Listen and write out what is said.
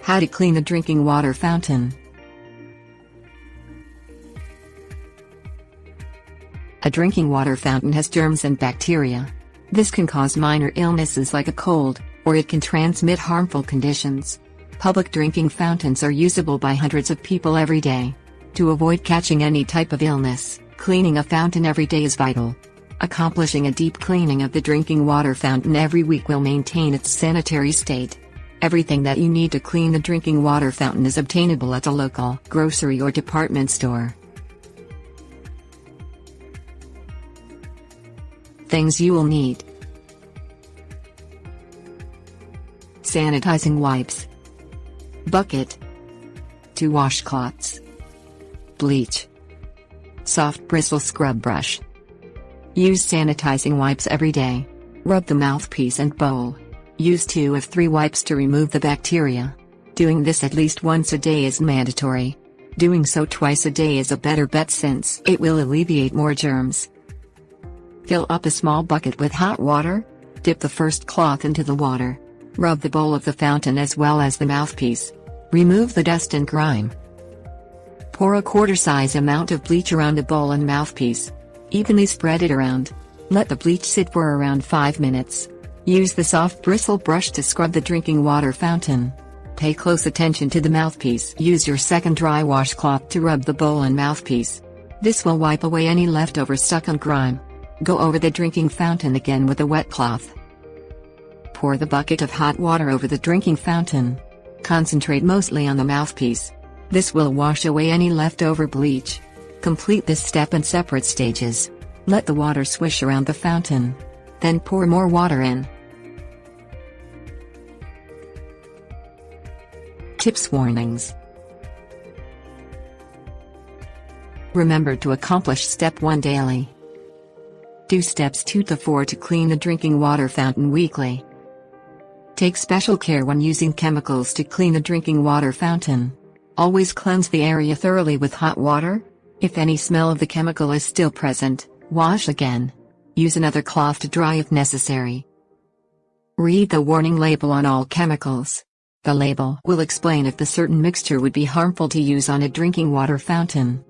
How to clean a drinking water fountain. A drinking water fountain has germs and bacteria. This can cause minor illnesses like a cold, or it can transmit harmful conditions. Public drinking fountains are usable by hundreds of people every day. To avoid catching any type of illness, cleaning a fountain every day is vital. Accomplishing a deep cleaning of the drinking water fountain every week will maintain its sanitary state. Everything that you need to clean the drinking water fountain is obtainable at a local grocery or department store. Things you will need: sanitizing wipes, bucket, 2 washcloths, bleach, soft bristle scrub brush. Use sanitizing wipes every day. Rub the mouthpiece and bowl. Use 2 of 3 wipes to remove the bacteria. Doing this at least once a day is mandatory. Doing so twice a day is a better bet since it will alleviate more germs. Fill up a small bucket with hot water. Dip the first cloth into the water. Rub the bowl of the fountain as well as the mouthpiece. Remove the dust and grime. Pour a quarter-size amount of bleach around the bowl and mouthpiece. Evenly spread it around. Let the bleach sit for around 5 minutes. Use the soft bristle brush to scrub the drinking water fountain. Pay close attention to the mouthpiece. Use your second dry washcloth to rub the bowl and mouthpiece. This will wipe away any leftover stuck on grime. Go over the drinking fountain again with a wet cloth. Pour the bucket of hot water over the drinking fountain. Concentrate mostly on the mouthpiece. This will wash away any leftover bleach. Complete this step in separate stages. Let the water swish around the fountain. Then pour more water in. Tips: warnings. Remember to accomplish step 1 daily. Do steps 2 to 4 to clean the drinking water fountain weekly. Take special care when using chemicals to clean the drinking water fountain. Always cleanse the area thoroughly with hot water. If any smell of the chemical is still present, wash again. Use another cloth to dry if necessary. Read the warning label on all chemicals. The label will explain if the certain mixture would be harmful to use on a drinking water fountain.